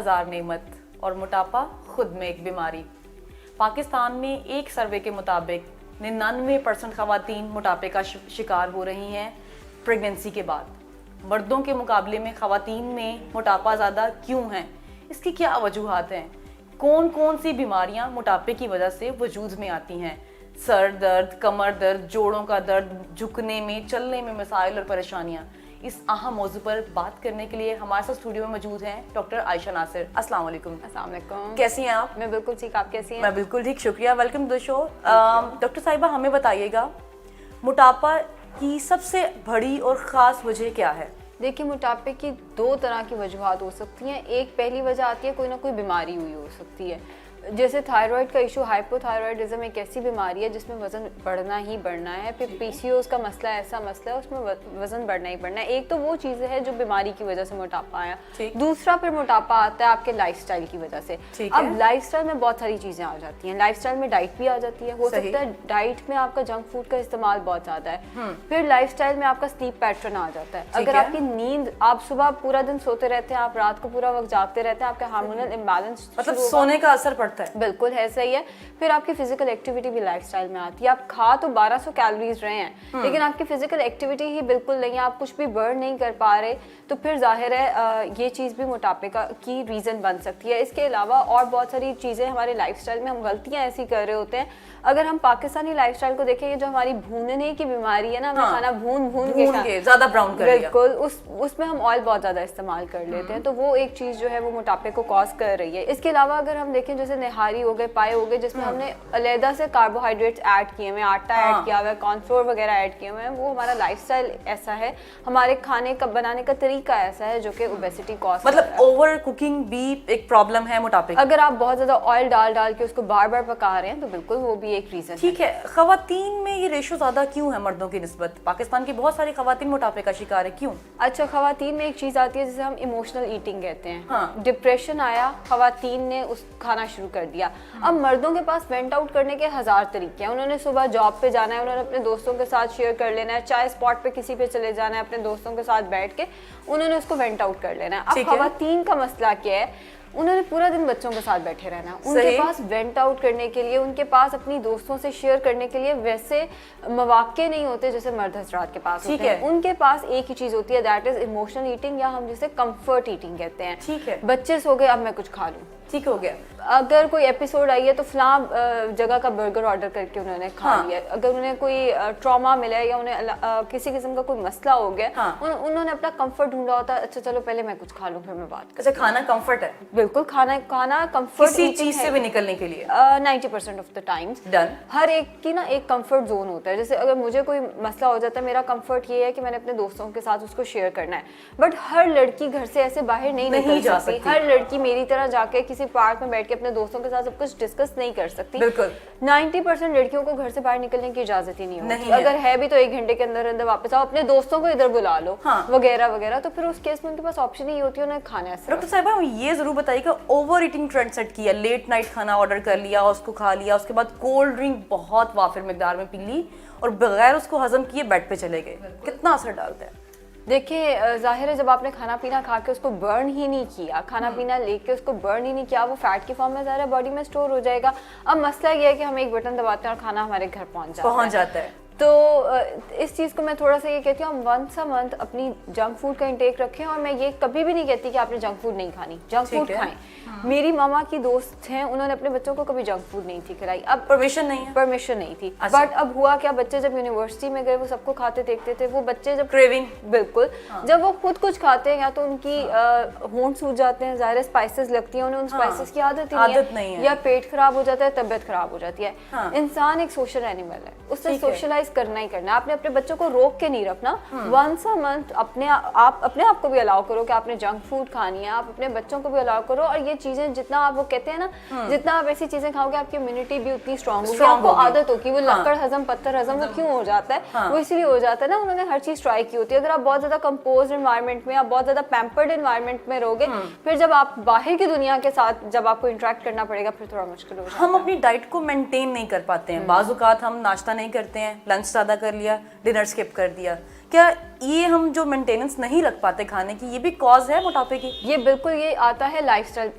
हजार नेमत और मोटापा खुद में एक बीमारी। पाकिस्तान में एक सर्वे के मुताबिक 99% खवातीन मोटापे का शिकार हो रही हैं प्रेगनेंसी के बाद। मर्दों के मुकाबले में खवातीन में मोटापा ज़्यादा क्यों है, इसकी क्या वजूहात हैं, कौन कौन सी बीमारियां मोटापे की वजह से वजूद में आती हैं। सर दर्द, कमर दर्द, जोड़ों का दर्द, झुकने में, चलने में मसाइल और परेशानियां। इस अहम मौजू पर बात करने के लिए हमारे साथ स्टूडियो में मौजूद हैं डॉक्टर आयशा नासिर। अस्सलाम वालेकुम। अस्सलाम वालेकुम। कैसी हैं आप? मैं बिल्कुल ठीक, आप कैसी हैं? मैं बिल्कुल ठीक, शुक्रिया। Welcome to the show. Doctor साहिबा, हमें बताइएगा मोटापा की सबसे बड़ी और ख़ास वजह क्या है? देखिए, मोटापे की दो तरह की वजूहात हो सकती हैं। एक पहली वजह आती है कोई ना कोई बीमारी हुई हो सकती है, जैसे थायराइड का इशू। हाइपोथायराइडिज्म एक ऐसी बीमारी है जिसमें वज़न बढ़ना ही बढ़ना है। फिर पीसीओएस का मसला ऐसा मसला है, उसमें वज़न बढ़ना ही बढ़ना है। एक तो वो चीज़ें हैं जो बीमारी की वजह से मोटापा आया। दूसरा फिर मोटापा आता है आपके लाइफस्टाइल की वजह से। अब लाइफस्टाइल में बहुत सारी चीज़ें आ जाती हैं। लाइफस्टाइल में डाइट भी आ जाती है। हो सकता है डाइट में आपका जंक फूड का इस्तेमाल बहुत ज़्यादा है। फिर लाइफस्टाइल में आपका स्लीप पैटर्न आ जाता है। अगर आपकी नींद, आप सुबह पूरा दिन सोते रहते हैं, आप रात को पूरा वक्त जागते रहते हैं, आपका हार्मोनल इम्बैलेंस, मतलब सोने का असर पड़ता है। बिल्कुल है, सही है। फिर आपकी फिजिकल एक्टिविटी भी लाइफस्टाइल में आती है। आप खा तो 1200 कैलोरीज रहे हैं, लेकिन आपकी फिजिकल एक्टिविटी ही बिल्कुल नहीं है, आप कुछ भी बर्न नहीं कर पा रहे, तो फिर जाहिर है ये चीज़ भी मोटापे की रीज़न बन सकती है। इसके अलावा और बहुत सारी चीज़ें हमारे लाइफस्टाइल में हम गलतियाँ ऐसी कर रहे होते हैं। अगर हम पाकिस्तानी लाइफस्टाइल को देखें, ये जो हमारी भूनने की बीमारी है ना, हमें खाना भून के ज़्यादा ब्राउन कर लिया, बिल्कुल उसमें हम ऑयल बहुत ज़्यादा इस्तेमाल कर लेते हैं, तो वो एक चीज़ जो है वो मोटापे को कॉज कर रही है। इसके अलावा अगर हम देखें, जैसे निहारी हो गए, पाए हो गए, जिसमें हमने अलहदा से कार्बोहाइड्रेट्स ऐड किए हुए हैं, आटा ऐड किया हुआ है, कॉर्नफ्लोर वगैरह ऐड किए हुए हैं, वो हमारा लाइफस्टाइल ऐसा है, हमारे खाने का बनाने का तरीका ऐसा है जो कि ओबेसिटी कॉज, मतलब ओवर कुकिंग भी एक प्रॉब्लम है मोटापे की। अगर आप बहुत ज़्यादा ऑयल डाल के उसको बार बार पका रहे हैं तो बिल्कुल वो भी एक रीज़न। ठीक है, खवातीन में ये रेशो ज़्यादा क्यों है मर्दों की निस्बत? पाकिस्तान की बहुत सारी खवातीन मोटापे का शिकार है, क्यों? अच्छा, खवातीन में एक चीज़ आती है जिसे हम इमोशनल ईटिंग कहते हैं। डिप्रेशन आया, खवातीन ने उस खाना शुरू कर दिया। अब मर्दों के पास वेंट आउट करने के 1000 तरीके हैं। उन्होंने सुबह जॉब पे जाना है, उन्होंने अपने दोस्तों के साथ शेयर कर लेना है, चाय स्पॉट पे किसी पे चले जाना है, अपने दोस्तों के साथ बैठ के उन्होंने उसको वेंट आउट कर लेना है। अब खवातीन का मसला क्या है, उन्होंने पूरा दिन बच्चों के साथ बैठे रहना है। उनके पास वेंट आउट करने के लिए, उनके पास अपनी दोस्तों से शेयर करने के लिए वैसे मौके नहीं होते जैसे मर्द हज़रात के पास होते हैं। उनके पास एक ही चीज़ होती है, दैट इज इमोशनल ईटिंग, या हम जिसे कंफर्ट ईटिंग कहते हैं। ठीक है, बच्चे सो गए, अब मैं कुछ खा लूँ, ठीक हो गया। अगर कोई एपिसोड आई है तो फलां जगह का बर्गर ऑर्डर करके उन्होंने खा लिया। अगर उन्हें कोई ट्रॉमा मिला है या उन्हें किसी किस्म का कोई मसला हो गया, उन्होंने अपना कंफर्ट ढूंढा होता है। अच्छा चलो पहले मैं कुछ खा लूं फिर मैं बात अच्छा, खाना कंफर्ट है? बिल्कुल, खाना कंफर्ट किसी चीज से भी निकलने के लिए 90% ऑफ द टाइम्स डन। हर एक की ना एक कंफर्ट जोन होता है। जैसे अगर मुझे कोई मसला हो जाता है, मेरा कंफर्ट ये है कि मैंने अपने दोस्तों के साथ उसको शेयर करना है, बट हर लड़की घर से ऐसे बाहर नहीं निकल सकती। हर लड़की मेरी तरह जाके किसी पार्क में बैठ के अपने दोस्तों के साथ सब कुछ डिस्कस नहीं कर सकती। बिल्कुल 90% लड़कियों को घर से बाहर निकलने की इजाजत ही नहीं होती। अगर है भी तो 1 घंटे के अंदर अंदर वापस आओ, अपने दोस्तों को इधर बुला लो, वगैरह वगैरह। तो फिर उस केस में उनके पास ऑप्शन ही होती है उन्हें खाना है। डॉक्टर साहिबा, ये जरूर बताइएगा, ओवर ईटिंग ट्रेंड सेट किया, लेट नाइट खाना ऑर्डर कर लिया, उसको खा लिया, उसके बाद कोल्ड ड्रिंक बहुत वाफिर मिकदार में पी ली और बगैर उसको हजम किए बेड पे चले गए, कितना असर डालता है? देखिए, जाहिर है जब आपने खाना पीना खा के उसको बर्न ही नहीं किया, खाना पीना लेके उसको बर्न ही नहीं किया, वो फैट की फॉर्म में ज़ाहिर है बॉडी में स्टोर हो जाएगा। अब मसला ये है कि हम एक बटन दबाते हैं और खाना हमारे घर पहुंच जाता है। तो इस चीज़ को मैं थोड़ा सा ये कहती हूँ, हम वंस अ मंथ अपनी जंक फूड का इंटेक रखें। और मैं ये कभी भी नहीं कहती कि आपने जंक फूड नहीं खानी, जंक फूड खाएं। मेरी मामा की दोस्त हैं, उन्होंने अपने बच्चों को कभी जंक फूड नहीं थी खिलाई। अब परमिशन नहीं थी। बट अब हुआ क्या, बच्चे जब यूनिवर्सिटी में गए वो सबको खाते देखते थे, वो बच्चे जब क्रेविंग, बिल्कुल जब वो खुद कुछ खाते हैं या तो उनकी होंठ सूज जाते हैं, ज़ाहिर स्पाइसेस लगती हैं उन्हें, उन स्पाइसेस की आदत नहीं है, या पेट खराब हो जाता है, तबीयत खराब हो जाती है। इंसान एक सोशल एनिमल है, उससे सोशलाइज करना ही करना। आपने अपने बच्चों को रोक के नहीं रखना। वंस अ मंथ अपने आप को भी अलाउ करो कि आपने जंक फूड खानी है, आप अपने बच्चों को भी अलाउ करो। और ये चीजें जितना आप, वो कहते हैं ना, जितना आप ऐसी चीजें खाओगे आपकी इम्यूनिटी भी उतनी स्ट्रांग होगी, आपको आदत होगी। वो लक्कड़ हजम, पत्थर हजम, वो क्यों हो जाता है? वो इसलिए हो जाता है ना, उन्होंने हर चीज ट्राई की होती है। अगर आप बहुत ज्यादा कंपोज्ड एनवायरनमेंट में, आप बहुत ज्यादा पैम्पर्ड एनवायरनमेंट में रहोगे, फिर जब आप बाहर की दुनिया के साथ जब आपको इंटरेक्ट करना पड़ेगा, फिर थोड़ा मुश्किल हो जाता है। हम अपनी डाइट को मेंटेन नहीं कर पाते हैं। बाज़ औक़ात हम नाश्ता नहीं करते हैं, लंच ज़्यादा कर लिया, डिनर स्किप कर दिया। क्या ये हम जो मेंटेनेंस नहीं रख पाते खाने की, ये भी कॉज है मोटापे की? ये बिल्कुल, ये आता है लाइफस्टाइल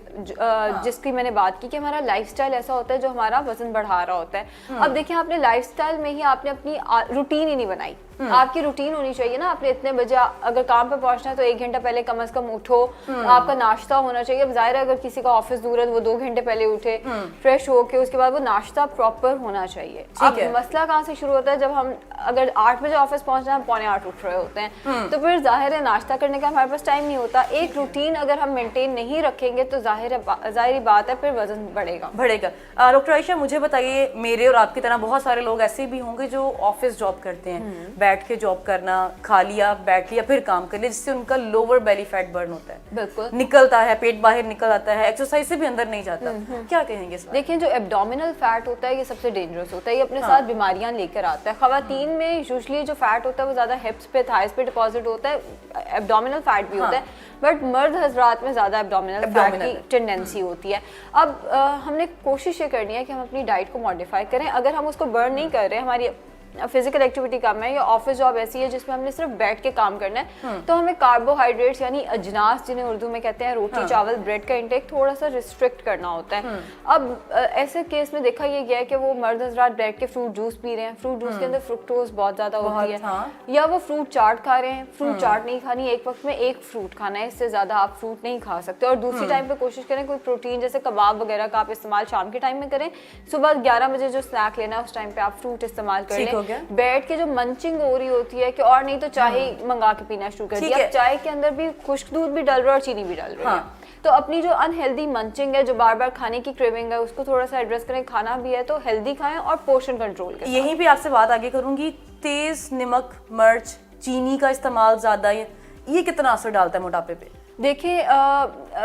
जिसकी मैंने बात की कि हमारा लाइफस्टाइल ऐसा होता है जो हमारा वजन बढ़ा रहा होता है। अब देखिए, आपने लाइफस्टाइल में ही आपने अपनी रूटीन ही नहीं बनाई। आपकी रूटीन होनी चाहिए ना, आपने इतने बजे अगर काम पे पहुंचना है तो 1 घंटा पहले कम से कम उठो, आपका नाश्ता होना चाहिए। अब जाहिर है अगर किसी का ऑफिस दूर है तो वो 2 घंटे पहले उठे, फ्रेश होके उसके बाद वो नाश्ता प्रॉपर होना चाहिए। अब मसला कहाँ से शुरू होता है, जब हम अगर 8 बजे ऑफिस पहुंचना है, हम 7:45 उठ रहे होते हैं, तो फिर जाहिर है नाश्ता करने का हमारे पास टाइम नहीं होता। एक रूटीन अगर हम मेंटेन नहीं रखेंगे तो जाहिर बात है फिर वजन बढ़ेगा। डॉक्टर आयशा, मुझे बताइए, मेरे और आपकी तरह बहुत सारे लोग ऐसे भी होंगे जो ऑफिस जॉब करते हैं, बैठ के जॉब करना, खा लिया बैठ लिया फिर काम कर लिया, जिससे उनका लोअर बेली फैट बर्न होता है, बिल्कुल निकलता है, पेट बाहर निकल आता है, एक्सरसाइज से भी अंदर नहीं जाता। क्या कहेंगे इस बारे? देखिए, जो एब्डोमिनल फैट होता है ये सबसे डेंजरस होता है, ये अपने साथ बीमारियां लेकर आता है। खवातीन में यूजुअली जो फैट होता है वो ज्यादा हिप्स पे, थाइस पे डिपॉजिट होता है, एब्डोमिनल फैट भी होता है, बट मर्द हजरात में ज्यादा एब्डोमिनल फैट की टेंडेंसी होती है। अब हमने कोशिश ये करनी है कि हम अपनी डाइट को मॉडिफाई करें। अगर हम उसको बर्न नहीं कर रहे, हमारी फिजिकल एक्टिविटी कम है या ऑफिस जॉब ऐसी है जिसमें हमने सिर्फ बैठ के काम करना है, तो हमें कार्बोहाइड्रेट्स यानी अजनास जिन्हें उर्दू में कहते हैं, रोटी चावल ब्रेड का इंटेक थोड़ा सा रिस्ट्रिक्ट करना होता है। अब ऐसे केस में देखा ये गया है कि वो मर्द हजरात बैठ के फ्रूट जूस पी रहे हैं, फ्रूट जूस के अंदर फ्रुक्टोज बहुत ज्यादा होती है, या वो फ्रूट चाट खा रहे हैं। फ्रूट चाट नहीं खानी, एक वक्त में एक फ्रूट खाना है, इससे ज्यादा आप फ्रूट नहीं खा सकते। और दूसरी टाइम पे कोशिश करें कोई प्रोटीन जैसे कबाब वगैरह का आप इस्तेमाल शाम के टाइम में करें, सुबह 11 बजे जो स्नैक लेना है उस टाइम पे आप फ्रूट इस्तेमाल कर लें। बैठ के जो मंचिंग हो रही होती है कि और नहीं तो चाय मंगा के पीना शुरू कर दिया, चाय के अंदर भी खुश्क दूध भी डल रहा है और चीनी भी डल रही है, तो अपनी जो अनहेल्दी मंचिंग है, जो बार बार खाने की क्रेविंग है, उसको थोड़ा सा एड्रेस करें। खाना भी है तो हेल्दी खाएं और पोर्शन कंट्रोल करें। यहीं पे आपसे बात आगे करूंगी, तेज नमक, मिर्च, चीनी का इस्तेमाल ज्यादा, ये कितना असर डालता है मोटापे पे? देखिए,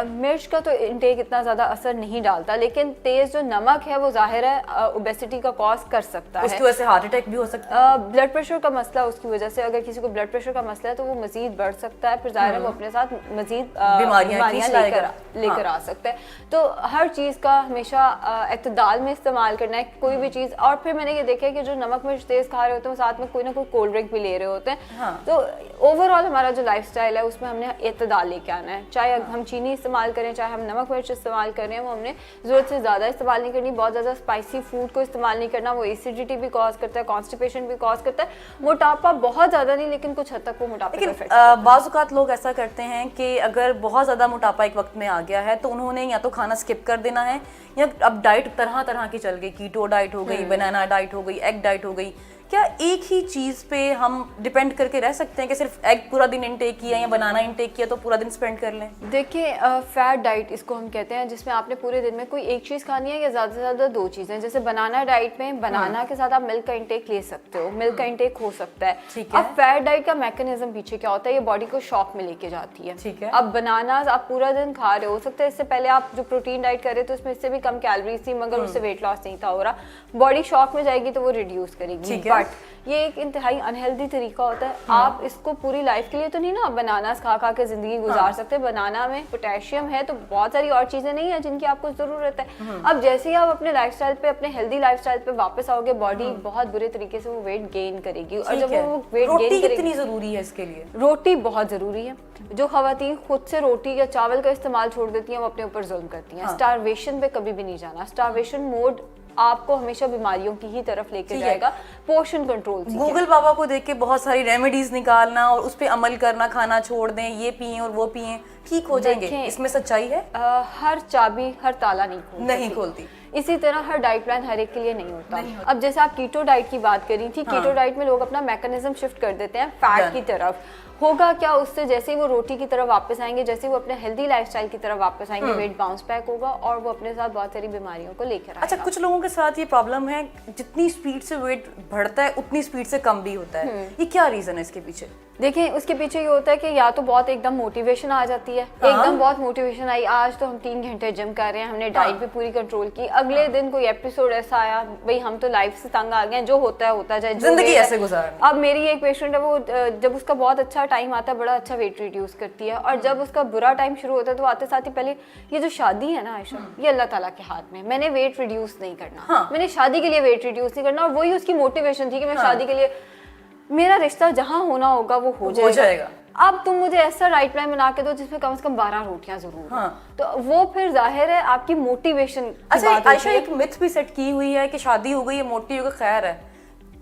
मिर्च का तो इंटेक इतना ज़्यादा असर नहीं डालता, लेकिन तेज़ जो नमक है वो जाहिर है ओबेसिटी का कॉज कर सकता है। उसकी वजह से हार्ट अटैक भी हो सकता है। ब्लड प्रेशर का मसला, उसकी वजह से अगर किसी को ब्लड प्रेशर का मसला है तो वो मजीद बढ़ सकता है, फिर जाहिर है वो अपने साथ मजीद बीमारियाँ लेकर आ सकता है। तो हर चीज़ का हमेशा इत्तेदाल में इस्तेमाल करना है, कोई भी चीज़। और फिर मैंने ये देखा है कि जो नमक मिर्च तेज़ खा रहे होते हैं साथ में कोई ना कोई कोल्ड ड्रिंक भी ले रहे होते हैं। तो ओवरऑल हमारा जो लाइफ स्टाइल है उसमें हमने इत्तेदाल लेके आना है। चाहे हम चीनी इस्तेमाल करें, चाहे हम नमक मिर्च इस्तेमाल करें, वो हमने ज़रूरत से ज़्यादा इस्तेमाल नहीं करनी। बहुत ज़्यादा स्पाइसी फूड को इस्तेमाल नहीं करना, वो एसिडिटी भी कॉज करता है, कॉन्स्टिपेशन भी कॉज करता है। मोटापा बहुत ज़्यादा नहीं, लेकिन कुछ हद तक वो मोटापे का इफेक्ट। बाज़ औक़ात लोग ऐसा करते हैं कि अगर बहुत ज़्यादा मोटापा एक वक्त में आ गया है तो उन्होंने या तो खाना स्किप कर देना है, या अब डाइट तरह तरह की चल गई, कीटो डाइट हो गई, बनाना डाइट हो गई, एग डाइट हो गई। क्या एक ही चीज़ पे हम डिपेंड करके रह सकते हैं कि सिर्फ एग पूरा दिन इंटेक किया या बनाना इंटेक किया तो पूरा दिन स्पेंड कर लें? देखिए, फैट डाइट इसको हम कहते हैं, जिसमें आपने पूरे दिन में कोई एक चीज़ खानी है या ज़्यादा से ज़्यादा 2 चीज़ें। जैसे बनाना डाइट में बनाना के साथ आप मिल्क का इंटेक ले सकते हो, मिल्क का इंटेक हो सकता है। अब फैट डाइट का मैकेनिज्म पीछे क्या होता है, ये बॉडी को शॉक में लेके जाती है। ठीक है। अब बनाना आप पूरा दिन खा रहे हो सकता है इससे पहले आप जो प्रोटीन डाइट कर रहे थे उसमें इससे भी कम कैलोरीज थी, मगर उससे वेट लॉस नहीं था हो रहा, बॉडी शॉक में जाएगी तो वो रिड्यूस करेगी। बट ये एक इंतहाई अनहेल्दी तरीका होता है। आप इसको पूरी लाइफ के लिए तो नहीं ना बनाना खा खा के जिंदगी गुजार सकते। बनाना में पोटेशियम है तो बहुत सारी और चीजें नहीं है जिनकी आपको जरूरत है। अब जैसे ही आप अपने लाइफस्टाइल पे, अपने हेल्दी लाइफस्टाइल पे वापस आओगे, बॉडी बहुत बुरे तरीके से वो वेट गेन करेगी। और जब वो वेट गेन करेगी, कितनी जरूरी है इसके लिए? रोटी बहुत जरूरी है। जो खवातीन खुद से रोटी या चावल का इस्तेमाल छोड़ देती हैं वो अपने ऊपर जुल्म करती हैं। स्टारवेशन पे कभी भी नहीं जाना। स्टारवेशन मोड आपको हमेशा बीमारियों की ही तरफ लेके जाएगा। पोर्शन कंट्रोल, गूगल बाबा को देख के बहुत सारी रेमेडीज निकालना और उस पे अमल करना, खाना छोड़ दें, ये पिएं और वो पिएं, ठीक हो जाएंगे, इसमें सच्चाई है? हर चाबी हर ताला नहीं खोलती। इसी तरह हर डाइट प्लान हर एक के लिए नहीं होता। अब जैसे आप कीटो डाइट की बात करी थी, कीटो डाइट में लोग अपना मैकेनिज्म शिफ्ट कर देते हैं फैट की तरफ। होगा क्या उससे, जैसे ही वो रोटी की तरफ वापस आएंगे, जैसे ही वो अपने हेल्दी लाइफस्टाइल की तरफ वापस आएंगे, वेट बाउंस बैक होगा और वो अपने साथ बहुत सारी बीमारियों को लेकर आएगा। अच्छा, कुछ लोगों के साथ ये प्रॉब्लम है, जितनी स्पीड से वेट बढ़ता है उतनी स्पीड से कम भी होता है। ये क्या रीजन है इसके पीछे? देखिए, उसके पीछे ये होता है कि या तो बहुत एकदम मोटिवेशन आ जाती है, एकदम बहुत मोटिवेशन आई, आज तो हम 3 घंटे जिम कर रहे हैं, हमने डाइट भी पूरी कंट्रोल की। अगले दिन कोई एपिसोड ऐसा आया, भाई हम तो लाइफ से तंग आ गए, जो होता है होता जाए, जिंदगी ऐसे गुजार। अब मेरी एक पेशेंट है, वो जब उसका बहुत अच्छा टाइम आता है बड़ा अच्छा वेट रिड्यूस करती है, और जब उसका बुरा टाइम शुरू होता है तो आते साथ ही पहले ये जो शादी है ना आयशा, ये अल्लाह ताला के हाथ में, मैंने वेट रिड्यूस नहीं करना, मैंने शादी के लिए वेट रिड्यूस नहीं करना, और वही उसकी मोटिवेशन थी कि मैं शादी के लिए, मेरा रिश्ता जहाँ होना होगा वो हो जाएगा। अब तुम मुझे ऐसा राइट प्लान बना के दो जिसमें कम से कम 12 रोटियां जरूर। हाँ। तो वो फिर जाहिर है आपकी मोटिवेशन। अच्छा आयशा, एक मिथ भी सेट की हुई है कि शादी हो गई है, मोटी हो गई, खैर है।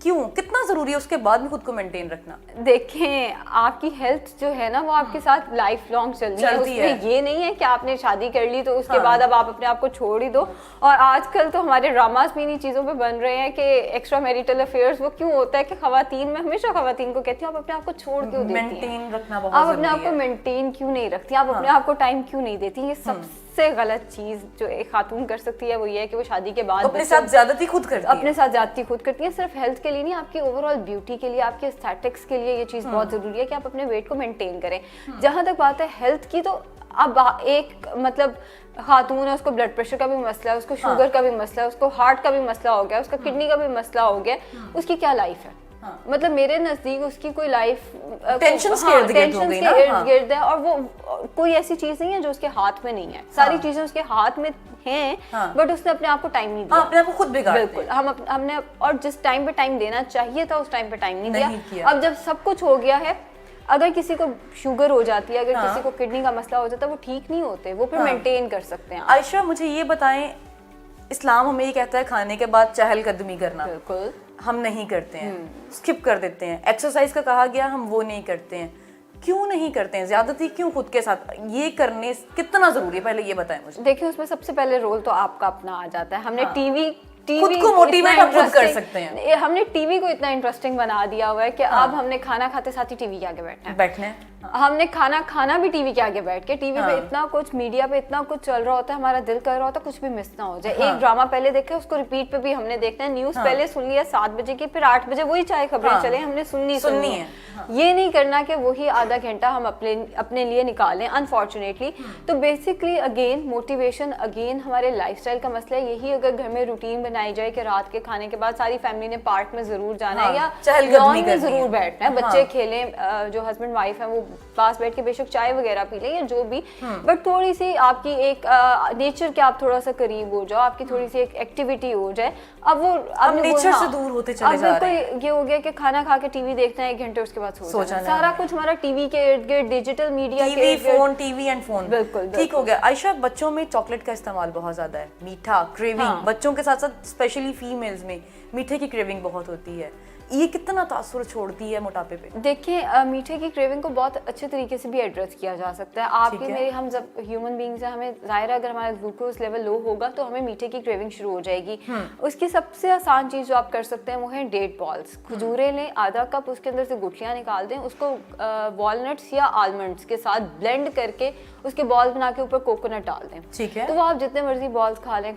क्यों, कितना जरूरी है उसके बाद भी खुद को मेंटेन रखना? देखें, आपकी हेल्थ जो है ना वो आपके साथ लाइफ लॉन्ग चलती है। ये नहीं है कि आपने शादी कर ली तो उसके बाद अब आप अपने आप को छोड़ ही दो। और आजकल तो हमारे ड्रामास भी इन्हीं चीज़ों पे बन रहे हैं कि एक्स्ट्रा मैरिटल अफेयर्स। वो क्यों होता है कि खवातीन, मैं हमेशा खवातीन को कहती हूँ, आप अपने आप को छोड़ क्यों देती हैं? मेंटेन रखना बहुत आप अपने आप को मेंटेन क्यों नहीं रखती? आप अपने आप को टाइम क्यों नहीं देती? ये सबसे गलत चीज जो एक खातून कर सकती है वो ये है कि वो शादी के बाद अपने साथ ज्यादती खुद करती है। अपने साथ ज्यादती खुद करती है, सिर्फ हेल्थ के लिए नहीं, आपकी ओवरऑल ब्यूटी के लिए, आपके एस्थेटिक्स के लिए ये चीज बहुत जरूरी है कि आप अपने वेट को मेंटेन करें। जहां तक बात है हेल्थ की, तो अब एक मतलब खातून है, उसको ब्लड प्रेशर का भी मसला है, उसको शुगर का भी मसला है, उसको हार्ट का भी मसला हो गया, उसका किडनी का भी मसला हो गया, उसकी क्या लाइफ है? मतलब मेरे नजदीक उसकी कोई लाइफ टेंशन के इर्द गिर्द है। और वो कोई ऐसी चीज नहीं है जो उसके हाथ में नहीं है। सारी चीजें उसके हाथ में हैं, बट उसने अपने आप को टाइम नहीं दिया। अपने आप को खुद बिगाड़ दिया। बिल्कुल, हमने और जिस टाइम पे टाइम देना चाहिए था उस टाइम पे टाइम नहीं दिया। अब जब सब कुछ हो गया है, अगर किसी को शुगर हो जाती है, अगर किसी को किडनी का मसला हो जाता है, वो ठीक नहीं होते, वो फिर मेंटेन कर सकते हैं। आयशा, मुझे ये बताएं, इस्लाम हमें ये कहता है खाने के बाद चहलकदमी करना। बिल्कुल हम नहीं करते हैं, स्किप कर देते हैं। एक्सरसाइज का कहा गया, हम वो नहीं करते हैं। क्यों नहीं करते हैं? ज्यादती क्यों खुद के साथ? ये करने कितना जरूरी है, पहले ये बताएं मुझे। देखिए, उसमें सबसे पहले रोल तो आपका अपना आ जाता है। हमने टीवी खुद को मोटिवेट हम खुद कर सकते हैं। हमने टीवी को इतना इंटरेस्टिंग बना दिया हुआ है कि अब हमने खाना खाते साथ ही टीवी के आगे बैठना है। हमने खाना भी टीवी के आगे बैठ के, टीवी पे इतना कुछ, मीडिया पे इतना कुछ चल रहा होता है, हमारा दिल कर रहा होता है कुछ भी मिस ना हो जाए। एक ड्रामा पहले देखे, उसको रिपीट पे भी हमने देखना है। न्यूज पहले सुन लिया 7 बजे की, फिर 8 बजे वही चाहे खबरें चले, हमने सुननी है। ये नहीं करना कि वही आधा घंटा हम अपने लिए निकालें, अनफॉर्चुनेटली। तो बेसिकली अगेन मोटिवेशन, अगेन हमारे लाइफस्टाइल का मसला है। यही अगर घर में रूटीन बनाई जाए कि रात के खाने के बाद सारी फैमिली ने पार्क में जरूर जाना है या लॉन में जरूर बैठना है, बच्चे खेलें, जो हस्बैंड वाइफ है वो पास बैठ के बेशक चाय वगैरह पी लें या जो भी, बट थोड़ी सी आपकी एक नेचर के आप थोड़ा सा करीब हो जाओ, आपकी थोड़ी सी एक एक्टिविटी हो जाए। अब वो अब नेचर से दूर होते चले जा रहे हैं। ये हो गया कि खाना खा के टीवी देखना है 1 घंटे, उसके बाद सो जाना। सारा कुछ हमारा टीवी के इर्द गिर्द, डिजिटल मीडिया के फोन, टीवी एंड फोन। बिल्कुल ठीक हो गया। आयशा, बच्चों में चॉकलेट का इस्तेमाल बहुत ज्यादा है, मीठा क्रेविंग। बच्चों के साथ साथ स्पेशली फीमेल्स में मीठे की क्रेविंग बहुत होती है। ये कितना तासुर छोड़ती है मोटापे पे? देखिए, मीठे की क्रेविंग को बहुत अच्छे तरीके से भी एड्रेस किया जा सकता है। आपकी मेरी, हम जब ह्यूमन बींग्स हैं, हमें जाहिर है अगर हमारा ग्लूकोज लेवल लो होगा तो हमें मीठे की क्रेविंग शुरू हो जाएगी। उसकी सबसे आसान चीज़ जो आप कर सकते हैं वो है डेट बॉल्स। खजूरें लें, आधा कप, उसके अंदर से गुठलियाँ निकाल दें, उसको वॉलनट्स या आलमंड्स के साथ ब्लेंड करके उसके बॉल बना के ऊपर कोकोनट डाल दें। ठीक है। तो वो आप जितने मर्जी बॉल्स खा लें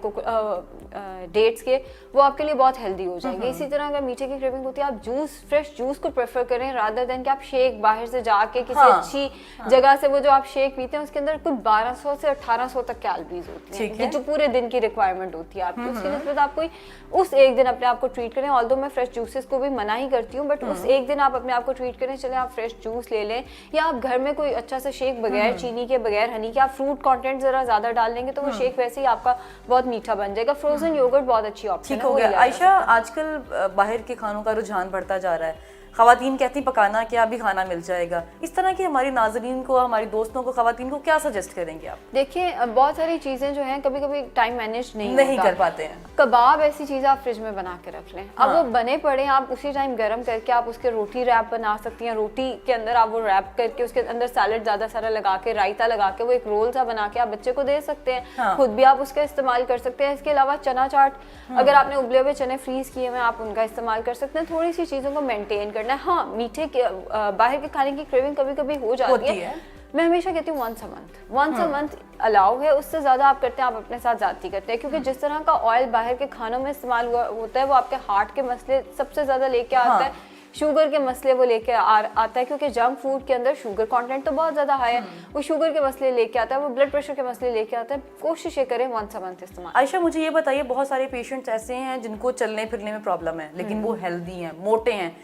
डेट्स के, वो आपके लिए बहुत हेल्दी हो जाएंगे। इसी तरह अगर मीठे की क्रेविंग होती है, आप फ्रेश जूस को प्रेफर करें रादर देन कि आप शेक बाहर से जाके किसी अच्छी जगह से, वो जो आप शेक पीते हैं उसके अंदर कुछ 1200 से 1800 तक कैलोरीज होती हैं, जो पूरे दिन की रिक्वायरमेंट होती है आपकी। उसकी निस्बत आप कोई उस एक दिन अपने आप को ट्रीट करें। ऑल्दो मैं फ्रेश जूसेस को भी मना ही करती हूँ, बट उस एक दिन आप अपने आप को ट्रीट करें। चले आप फ्रेश जूस ले लें, या आप घर में कोई अच्छा सा शेक बगैर चीनी के, बगैर हनी के, आप फ्रूट कंटेंट जरा ज्यादा डाल लेंगे तो वो शेक वैसे ही आपका बहुत मीठा बन जाएगा। फ्रोजन योगर्ट बहुत अच्छी ऑप्शन है। ठीक हो गया। आयशा, आजकल बाहर के खानों का रुझान बढ़ता जा रहा है। खवातीन कहती पकाना क्या, अभी खाना मिल जाएगा। इस तरह की हमारी नाज़रीन को, हमारी दोस्तों को, खवातीन को क्या सजेस्ट करेंगे आप? देखिए, बहुत सारी चीज़ें जो हैं कभी कभी टाइम मैनेज नहीं कर पाते हैं। कबाब ऐसी चीज़ आप फ्रिज में बना के रख लें। अब वो बने पड़े, आप उसी टाइम गर्म करके आप उसके रोटी रैप बना सकती हैं। रोटी के अंदर आप वो रैप करके उसके अंदर सैलेड ज़्यादा सारा लगा के, रायता लगा के, वो एक रोल सा बना के आप बच्चे को दे सकते हैं। खुद भी आप उसका इस्तेमाल कर सकते हैं। इसके अलावा चना चाट, अगर आपने उबले हुए चने फ्रीज किए हुए, आप उनका इस्तेमाल कर सकते हैं। थोड़ी सी चीज़ों को मेंटेन करना है। हाँ, मीठे बाहर के खाने की क्रेविंग कभी कभी हो जाती है। मैं हमेशा कहती हूँ वंस अ मंथ अलाउ है। उससे ज्यादा आप करते हैं, आप अपने साथ जाती करते हैं, क्योंकि जिस तरह का ऑयल बाहर के खानों में इस्तेमाल होता है वो आपके हार्ट के मसले सबसे ज्यादा लेके आता है, शुगर के मसले वो लेके आता है, क्योंकि जंक फूड के अंदर शुगर कंटेंट तो बहुत ज्यादा हाई है। वो शुगर के मसले लेके आता है, वो ब्लड प्रेशर के मसले लेके आता है। कोशिश ये करें वंस अ मंथ इस्तेमाल। आयशा, मुझे ये बताइए, बहुत सारे पेशेंट्स ऐसे हैं जिनको चलने फिरने में प्रॉब्लम है, लेकिन वो हेल्दी हैं, मोटे हैं।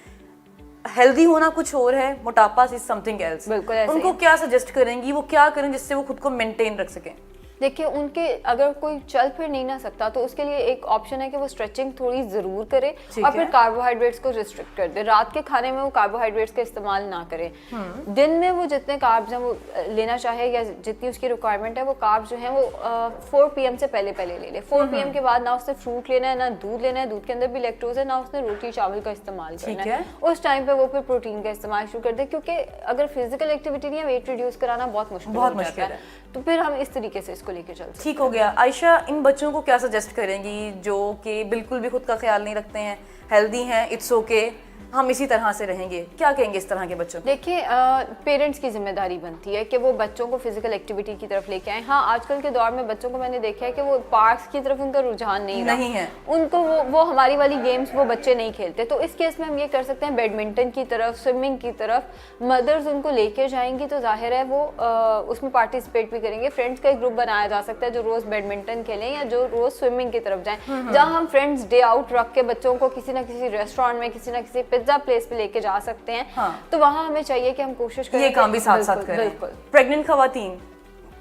हेल्दी होना कुछ और है, मोटापा इज समथिंग एल्स। बिल्कुल। उनको क्या सजेस्ट करेंगी, वो क्या करें जिससे वो खुद को मेंटेन रख सकें? देखिए उनके अगर कोई चल फिर नहीं ना सकता तो उसके लिए एक ऑप्शन है कि वो स्ट्रेचिंग थोड़ी ज़रूर करे और फिर कार्बोहाइड्रेट्स को रिस्ट्रिक्ट कर दे। रात के खाने में वो कार्बोहाइड्रेट्स का इस्तेमाल ना करे। दिन में वो जितने कार्ब्स हैं वो लेना चाहे या जितनी उसकी रिक्वायरमेंट है वो कार्ब्स जो है वो 4 PM से पहले ले ले। 4 PM के बाद ना उसने फ्रूट लेना है ना दूध लेना है, दूध के अंदर भी लैक्टोज है, ना उसने रोटी चावल का इस्तेमाल करना है। उस टाइम पे वो फिर प्रोटीन का इस्तेमाल शुरू कर दे, क्योंकि अगर फिजिकल एक्टिविटी नहीं है वेट रिड्यूस कराना बहुत मुश्किल है। तो फिर हम इस तरीके से इसको लेके चलते हैं। ठीक हो गया। आयशा, इन बच्चों को क्या सजेस्ट करेंगी जो कि बिल्कुल भी खुद का ख्याल नहीं रखते हैं, हेल्दी हैं, इट्स ओके, हम इसी तरह से रहेंगे, क्या कहेंगे इस तरह के बच्चों को? देखिए पेरेंट्स की जिम्मेदारी बनती है कि वो बच्चों को फिजिकल एक्टिविटी की तरफ लेके आए। हाँ, आजकल के दौर में बच्चों को मैंने देखा है कि वो पार्क्स की तरफ उनका रुझान नहीं है, उनको वो हमारी वाली गेम्स वो बच्चे नहीं खेलते। तो इस केस में हम ये कर सकते हैं बैडमिंटन की तरफ, स्विमिंग की तरफ मदर्स उनको लेके जाएंगी तो जाहिर है वो उसमें पार्टिसिपेट भी करेंगे। फ्रेंड्स का एक ग्रुप बनाया जा सकता है जो रोज बैडमिंटन खेलें या जो रोज स्विमिंग की तरफ जाएं, जहाँ हम फ्रेंड्स डे आउट रख के बच्चों को किसी ना किसी रेस्टोरेंट में, किसी ना किसी पिज्जा प्लेस पे लेके जा सकते हैं। हाँ। तो वहाँ हमें चाहिए कि हम कोशिश करें ये काम भी साथ साथ करें। बिल्कुल। प्रेग्नेंट खवातीन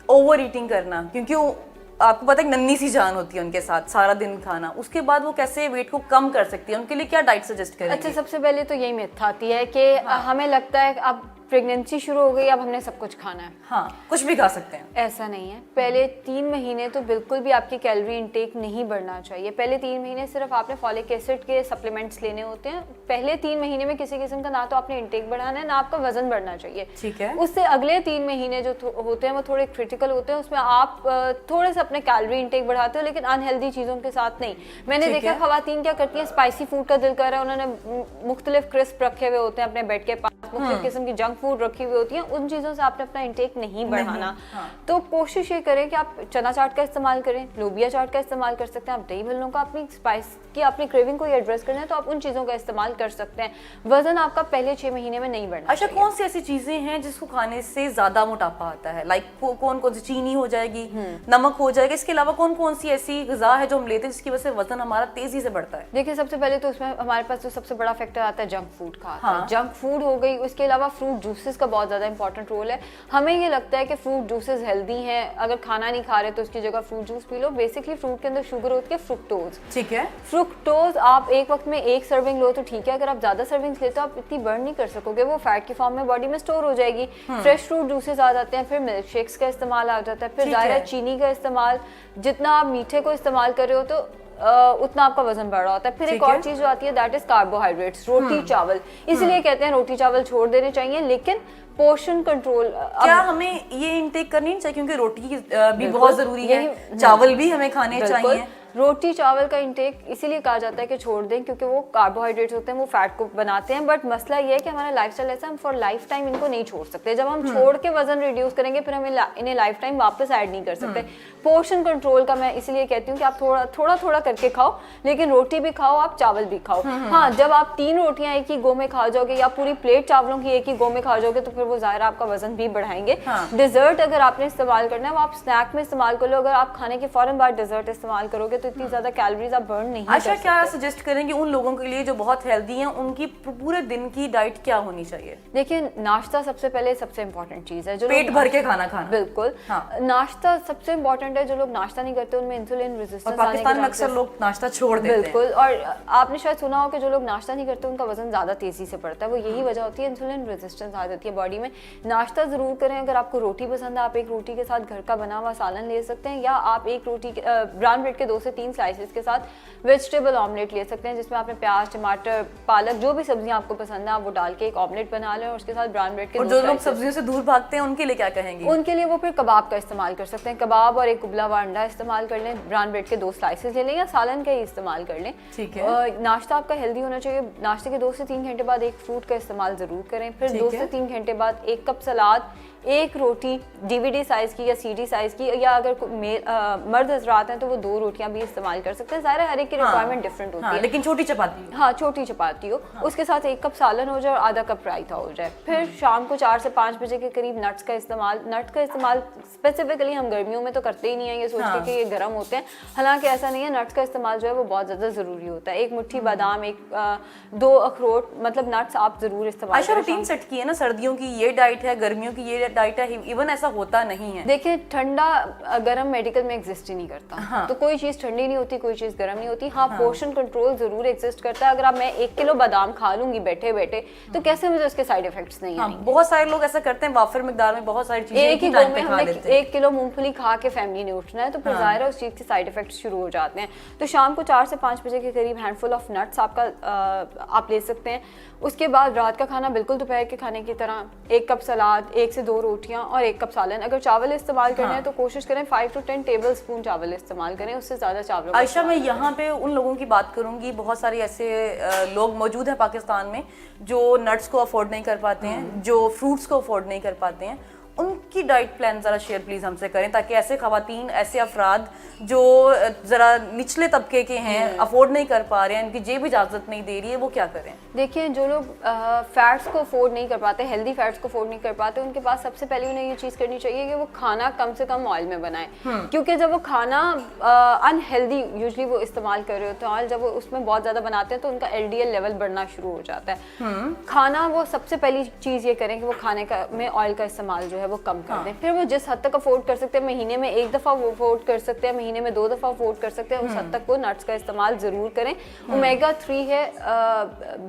ओवर ईटिंग करना, क्योंकि आपको पता है नन्ही सी जान होती है उनके साथ, सारा दिन खाना, उसके बाद वो कैसे वेट को कम कर सकती है, उनके लिए क्या डाइट सजेस्ट करेंगे? अच्छा, सबसे पहले तो यही मिथ आती है कि हमें लगता है अब प्रेगनेंसी शुरू हो गई, अब हमने सब कुछ खाना है। हाँ, कुछ भी खा सकते हैं। ऐसा नहीं है। पहले 3 महीने तो बिल्कुल भी आपकी कैलोरी इनटेक नहीं बढ़ना चाहिए। पहले 3 महीने सिर्फ आपने फॉलिक एसिड के सप्लीमेंट्स लेने होते हैं। पहले 3 महीने में किसी किस्म का ना तो आपने इनटेक बढ़ाना है ना आपका वजन बढ़ना चाहिए। ठीक है। उससे अगले 3 महीने जो होते हैं वो थोड़े क्रिटिकल होते हैं, उसमें आप थोड़े से अपने कैलोरी इनटेक बढ़ाते हो लेकिन अनहेल्दी चीज़ों के साथ नहीं। मैंने देखा खवातीन क्या करती है, स्पाइसी फूड का दिल कर रहा है, उन्होंने मुख्तलिफ क्रिस्प रखे हुए होते हैं अपने बेड के पास, मुख्तलिफ किस्म की जंक फूड रखी हुई होती है, उन चीज़ों से आपने अपना इंटेक नहीं बढ़ाना। तो कोशिश ये करें कि आप चना चाट का इस्तेमाल करें, लोबिया चाट का इस्तेमाल कर सकते हैं, आप दही भल्लों का अपनी स्पाइस की अपनी क्रेविंग को एड्रेस करना है तो आप उन चीज़ों का इस्तेमाल कर सकते हैं। वजन आपका पहले 6 महीने में नहीं बढ़ना। अच्छा, कौन सी ऐसी चीज़ें हैं जिसको खाने से ज़्यादा मोटापा आता है? लाइक कौन कौन सी? चीनी हो जाएगी, नमक हो जाएगा, इसके अलावा कौन कौन सी ऐसी ग़िज़ा है जो हम लेते हैं जिसकी वजह से वजन हमारा तेज़ी से बढ़ता है? देखिए, सबसे पहले तो उसमें हमारे पास जो सबसे बड़ा फैक्टर आता है जंक फूड का। जंक फूड हो गई, उसके अलावा फ्रूट जूसेस का बहुत ज़्यादा इंपॉर्टेंट रोल है। हमें ये लगता है कि फ्रूट जूसेस हेल्दी हैं, अगर खाना नहीं खा रहे तो उसकी जगह fruit juice P low. Basically fruit के अंदर शुगर होती है फ्रुक्टोज। ठीक है। फ्रुक्टोज आप एक वक्त में 1 सर्विंग लो तो ठीक है, अगर आप ज़्यादा सर्विंग्स लेते हो आप इतनी बर्न नहीं कर सकोगे, वो फैट की फॉर्म में बॉडी में स्टोर हो जाएगी। फ्रेश फ्रूट जूसेस आ जाते हैं, फिर मिल्क शेक्स का इस्तेमाल आ जाता है, फिर ज़ाहिर है चीनी का इस्तेमाल, जितना आप मीठे को इस्तेमाल कर रहे हो तो उतना आपका वजन बढ़ रहा होता है। फिर एक और चीज़ जो आती है दैट इज कार्बोहाइड्रेट्स, रोटी चावल। इसलिए कहते हैं रोटी चावल छोड़ देने चाहिए, लेकिन पोर्शन कंट्रोल। क्या हमें ये इनटेक करनी चाहिए, क्योंकि रोटी भी बहुत जरूरी है, चावल भी हमें खाने चाहिए? रोटी चावल का इंटेक इसीलिए कहा जाता है कि छोड़ दें क्योंकि वो कार्बोहाइड्रेट्स होते हैं, वो फैट को बनाते हैं। बट मसला ये है कि हमारा लाइफस्टाइल ऐसा, हम फॉर लाइफ टाइम इनको नहीं छोड़ सकते। जब हम छोड़ के वजन रिड्यूस करेंगे फिर हमें इन्हें लाइफ टाइम वापस ऐड नहीं कर सकते। पोर्शन कंट्रोल का मैं इसलिए कहती हूँ कि आप थोड़ा थोड़ा करके खाओ, लेकिन रोटी भी खाओ, आप चावल भी खाओ। हाँ, जब आप 3 रोटियां एक ही गो में खा जाओगे या पूरी प्लेट चावलों की एक ही गो में खा जाओगे तो फिर वो ज़ाहिर आपका वजन भी बढ़ाएंगे। डिजर्ट अगर आपने इस्तेमाल करना है वो आप स्नैक में इस्तेमाल कर लो। अगर आप खाने के फौरन बाद डिजर्ट इस्तेमाल करोगे तो इतनी ज़्यादा कैलोरीज आप बर्न नहीं कर सकते। अच्छा, क्या सजेस्ट करेंगे उन लोगों के लिए जो बहुत हेल्दी हैं, उनकी पूरे दिन की डाइट क्या होनी चाहिए? देखिए, नाश्ता सबसे पहले सबसे इंपॉर्टेंट चीज़ है, जो पेट भर के खाना खाना। बिल्कुल। नाश्ता सबसे इंपॉर्टेंट है। जो लोग नाश्ता नहीं करते उनमें इंसुलिन रेजिस्टेंस, पाकिस्तान में अक्सर लोग नाश्ता छोड़ देते हैं। बिल्कुल। और आपने शायद सुना हो कि जो लोग नाश्ता नहीं करते उनका वजन ज़्यादा तेज़ी से बढ़ता है, वो यही वजह होती है, इंसुलिन रेजिस्टेंस आ जाती है बॉडी में। नाश्ता ज़रूर करें। अगर आपको रोटी पसंद है, आप एक रोटी के साथ घर का बना हुआ सालन ले सकते हैं, या आप एक रोटी ब्राउन ब्रेड के 2 से 3 स्लाइसेस के साथ वेजिटेबल ऑमलेट ले सकते हैं, जिसमें आपने प्याज, टमाटर, पालक, जो भी सब्जियां आपको पसंद है आप वो डाल के एक ऑमलेट बना लें और उसके साथ ब्राउन ब्रेड के। और जो लोग सब्जियों से दूर भागते हैं उनके लिए क्या कहेंगे? उनके लिए वो फिर कबाब का इस्तेमाल कर सकते हैं। कबाब और एक उबला हुआ अंडा इस्तेमाल कर लें, ब्राउन ब्रेड के 2 स्लाइसेस ले लें या सालन का ही इस्तेमाल कर लें। ठीक है। नाश्ता आपका हेल्दी होना चाहिए। नाश्ते के 2 से 3 घंटे बाद एक फ्रूट का इस्तेमाल जरूर करें। फिर 2 से 3 घंटे बाद 1 कप सलाद, 1 रोटी DVD साइज की या CD साइज की, या अगर मर्द हजरात हैं तो वो 2 रोटियां भी इस्तेमाल कर सकते हैं। ज़ाहिर है हर एक की रिक्वायरमेंट डिफरेंट होती है, लेकिन छोटी चपाती। हाँ, छोटी चपाती हो, उसके साथ 1 कप सालन हो जाए और आधा कप रायता हो जाए। फिर शाम को 4 से 5 बजे के करीब नट्स का इस्तेमाल स्पेसिफिकली हम गर्मियों में तो करते ही नहीं है, ये सोच के कि ये गर्म होते हैं, हालांकि ऐसा नहीं है। नट्स का इस्तेमाल जो है वो बहुत ज़्यादा ज़रूरी होता है। 1 मुट्ठी बादाम, 2 अखरोट, मतलब नट्स आप ज़रूर इस्तेमाल करें। रूटीन सेट की है ना, सर्दियों की ये डाइट है, गर्मियों की ये डाइट है, इवन ऐसा होता नहीं है। देखिए ठंडा गर्म मेडिकल में एग्जिस्ट ही नहीं करता। हाँ। तो कोई चीज ठंडी नहीं होती, कोई चीज गर्म नहीं होती। हाँ, पोर्शन कंट्रोल जरूर एग्जिस्ट करता है। अगर मैं 1 किलो बादाम खा लूंगी बैठे बैठे तो कैसे मुझे उसके साइड इफेक्ट्स नहीं आएंगे। बहुत सारे लोग ऐसा करते हैं, वाफर मिकदार में बहुत सारी चीजें एक ही टाइम पे खा लेते हैं। 1 किलो मूंगफली खा के फैमिली ने उठना है तो फिर जाहिर है उस चीज के साइड इफेक्ट्स शुरू हो जाते हैं। तो शाम को 4 से 5 बजे के करीब हैंडफुल ऑफ नट्स आप ले सकते हैं। उसके बाद रात का खाना बिल्कुल दोपहर के खाने की तरह 1 कप सलाद, 1 से 2 रोटियां और 1 कप सालन। अगर चावल इस्तेमाल करना है तो कोशिश करें 5 to 10 टेबल स्पून चावल इस्तेमाल करें, उससे ज़्यादा चावल। आयशा, मैं यहाँ पे उन लोगों की बात करूँगी, बहुत सारे ऐसे लोग मौजूद हैं पाकिस्तान में जो नट्स को अफोर्ड नहीं कर पाते हैं, जो फ्रूट्स को अफोर्ड नहीं कर पाते हैं। उनकी डाइट प्लान ज़रा शेयर प्लीज़ हमसे करें, ताकि ऐसे ख़वातीन, ऐसे अफराद जो ज़रा निचले तबके के हैं, अफोर्ड नहीं कर पा रहे हैं, इनकी जेब इजाज़त नहीं दे रही है, वो क्या करें? देखिए, जो लोग फैट्स को अफोर्ड नहीं कर पाते, हेल्दी फैट्स को अफोर्ड नहीं कर पाते, उनके पास सबसे पहले उन्हें ये चीज़ करनी चाहिए कि वो खाना कम से कम ऑयल में बनाएं। क्योंकि जब वो खाना अनहेल्दी यूजली वो इस्तेमाल कर रहे होते हैं ऑयल, जब वो उसमें बहुत ज़्यादा बनाते हैं तो उनका LDL लेवल बढ़ना शुरू हो जाता है। खाना वो सबसे पहली चीज़ ये करें कि वो खाने का में ऑयल का इस्तेमाल जो है वो कम कर दें। फिर वो जिस हद तक अफोर्ड कर सकते हैं, महीने में 1 दफ़ा वो अफोर्ड कर सकते हैं, महीने में 2 दफ़ा अफोर्ड कर सकते हैं, उस हद तक वो नट्स का इस्तेमाल ज़रूर करें। ओमेगा 3 है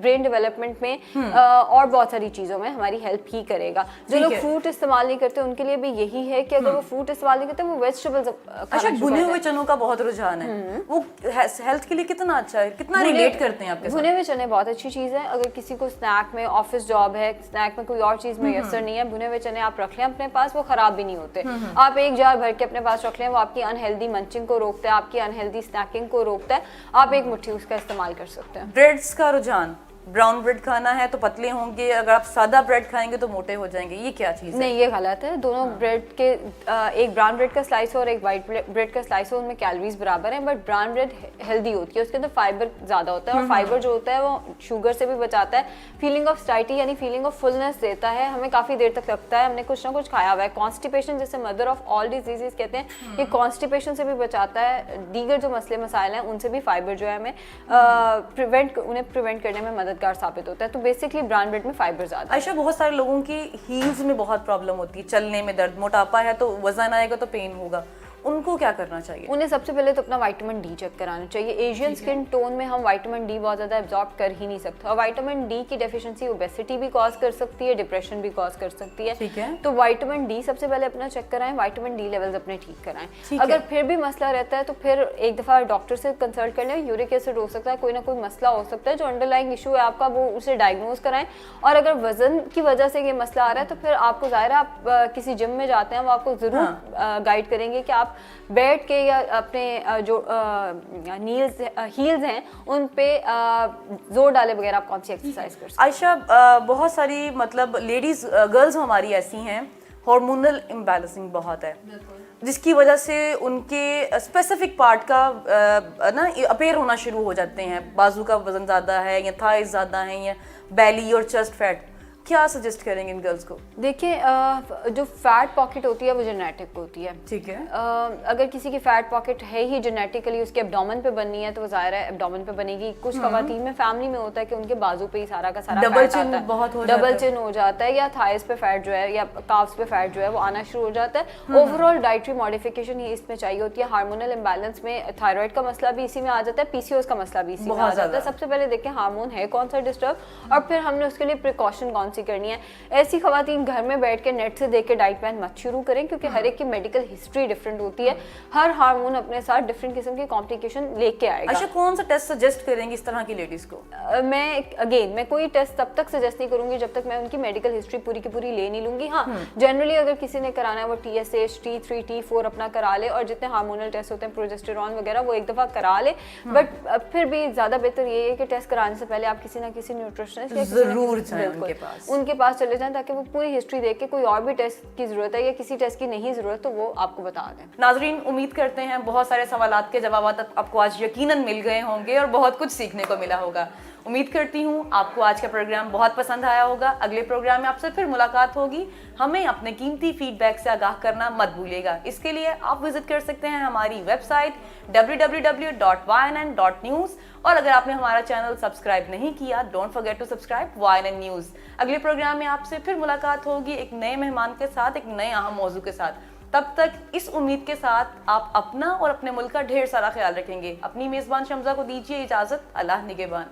ब्रेन डेवलपमेंट में और बहुत सारी चीज़ों में हमारी हेल्प ही करेगा। जो लोग फ्रूट इस्तेमाल नहीं करते उनके लिए भी यही है कि अगर वो फ्रूट इस्तेमाल नहीं करते वो वेजिटेबल्स। अच्छा, भुने हुए चनों का बहुत रुझान है, वो हेल्थ के लिए कितना अच्छा है, कितना रिलेट करते हैं आपके साथ? भुने हुए चने बहुत अच्छी चीज़ है। अगर किसी को स्नैक में, ऑफिस जॉब है, स्नैक में कोई और चीज़ मैसर नहीं है, भुने हुए चने आप रख लें अपने पास, वो खराब भी नहीं होते। आप 1 जार भर के अपने पास रख लें, वो आपकी अनहेल्दी मंचिंग को रोकता है, आपकी अनहेल्दी स्नैकिंग को रोकता है। आप 1 मुट्ठी उसका इस्तेमाल कर सकते हैं। ब्रेड्स का रुझान, ब्राउन ब्रेड खाना है तो पतले होंगे, अगर आप सादा ब्रेड खाएंगे तो मोटे हो जाएंगे, ये क्या चीज़ है? नहीं, ये गलत है। दोनों ब्रेड के एक ब्राउन ब्रेड का स्लाइस हो और एक वाइट ब्रेड का स्लाइस हो, उनमें कैलोरीज बराबर हैं, बट ब्राउन ब्रेड हेल्दी होती है, उसके अंदर फाइबर ज़्यादा होता है और फाइबर जो होता है वो शुगर से भी बचाता है, फीलिंग ऑफ साइटी यानी फीलिंग ऑफ फुलनेस देता है, हमें काफ़ी देर तक लगता है हमने कुछ ना कुछ खाया हुआ है। कॉन्स्टिपेशन जैसे मदर ऑफ ऑल डिजीजेस कहते हैं, ये कॉन्स्टिपेशन से भी बचाता है। दीगर जो मसले मसाइल हैं उनसे भी फाइबर जो है हमें प्रिवेंट करने में मददगार साबित होता है। तो बेसिकली ब्राउन ब्रेड में फाइबर ज्यादा। आयशा, बहुत सारे लोगों की हील्स में बहुत प्रॉब्लम होती है, चलने में दर्द, मोटापा है तो वजन आएगा तो पेन होगा, उनको क्या करना चाहिए? उन्हें सबसे पहले तो अपना विटामिन डी चेक कराना चाहिए। एशियन स्किन टोन में हम विटामिन डी बहुत ज़्यादा एब्जॉर्ब कर ही नहीं सकते और विटामिन डी की डेफिशिएंसी ओबेसिटी भी कॉज कर सकती है, डिप्रेशन भी कॉज कर सकती है। ठीक है। तो विटामिन डी सबसे पहले अपना चेक कराएं, विटामिन डी लेवल्स अपने ठीक कराएं। अगर फिर भी मसला रहता है तो फिर एक दफ़ा डॉक्टर से कंसल्ट कर लें। यूरिक एसिड हो सकता है, कोई ना कोई मसला हो सकता है, जो अंडरलाइंग इशू है आपका वो उसे डायग्नोज कराएं। और अगर वजन की वजह से ये मसला आ रहा है तो फिर आपको ज़ाहिर है आप किसी जिम में जाते हैं, वो आपको ज़रूर गाइड करेंगे कि आप बैठ के या अपने जो हील्स हैं उन पे जोर डाले बगैर आप कौन सी एक्सरसाइज कर सकते हैं? आयशा, बहुत सारी मतलब लेडीज गर्ल्स हमारी ऐसी हैं, हार्मोनल इम्बैलेंसिंग बहुत है, जिसकी वजह से उनके स्पेसिफिक पार्ट का ना अपेयर होना शुरू हो जाते हैं। बाजू का वजन ज़्यादा है या थाइज ज़्यादा है या बेली और चेस्ट फैट, क्या सजेस्ट करेंगे इन गर्ल्स को? देखिए, जो फैट पॉकेट होती है वो जेनेटिक होती है। ठीक है। अगर किसी की फैट पॉकेट है ही जेनेटिकली, उसके एब्डोमेन पे बननी है तो वो ज़ाहिर है एब्डोमेन पे बनेगी। कुछ खवातीन में फैमिली में होता है कि उनके बाजू पे ही सारा का सारा डबल चिन बहुत हो जाता है, डबल चिन हो जाता है, या थाइस पे फैट जो है या काफ्स पे फैट जो है वो आना शुरू हो जाता है। ओवरऑल डाइटरी मॉडिफिकेशन ही इसमें चाहिए होती है। हार्मोनल इम्बैलेंस में थायराइड का मसला भी इसी में आ जाता है, PCOS का मसला भी इसी में आ जाता है। सबसे पहले देखें हार्मोन है कौन सा डिस्टर्ब, और फिर हमने उसके लिए प्रिकॉशन कौन सी करनी है। ऐसी खवातीन घर में बैठ के नेट से देख के डाइट प्लान मत शुरू करें, क्योंकि हर एक की मेडिकल हिस्ट्री डिफरेंट होती है। हर हार्मोन अपने साथ डिफरेंट किस्म की कॉम्प्लिकेशन लेके आएगा। अच्छा, कौन सा टेस्ट सजेस्ट करेंगे इस तरह की लेडीज को? मैं कोई टेस्ट तब तक सजेस्ट नहीं करूंगी जब तक मैं उनकी मेडिकल हिस्ट्री पूरी की पूरी ले नहीं लूंगी। हाँ, जनरली अगर किसी ने कराना है वो TSH, T3, T4 अपना करा ले, और जितने हार्मोनल टेस्ट होते हैं प्रोजेस्टेरॉन वगैरह वो एक दफा करा ले। बट फिर भी ज्यादा बेहतर ये है कि टेस्ट कराने से पहले आप किसी ना किसी न्यूट्रिशनिस्ट जरूर उनके पास चले जाएं, ताकि वो पूरी हिस्ट्री देख के कोई और भी टेस्ट की जरूरत है या किसी टेस्ट की नहीं जरूरत तो वो आपको बता दें। नाजरीन, उम्मीद करते हैं बहुत सारे सवालात के जवाब आपको आज यकीनन मिल गए होंगे और बहुत कुछ सीखने को मिला होगा। उम्मीद करती हूँ आपको आज का प्रोग्राम बहुत पसंद आया होगा। अगले प्रोग्राम में आपसे फिर मुलाकात होगी। हमें अपने कीमती फीडबैक से आगाह करना मत भूलिएगा। इसके लिए आप विजिट कर सकते हैं हमारी वेबसाइट www.ynn.news। और अगर आपने हमारा चैनल सब्सक्राइब नहीं किया, don't forget to subscribe YNN news. अगले प्रोग्राम में आपसे फिर मुलाकात होगी एक नए मेहमान के साथ, एक नए अहम मौजू के साथ। तब तक इस उम्मीद के साथ आप अपना और अपने मुल्क का ढेर सारा ख्याल रखेंगे। अपनी मेज़बान शम्जा को दीजिए इजाज़त। अल्लाह निगहबान।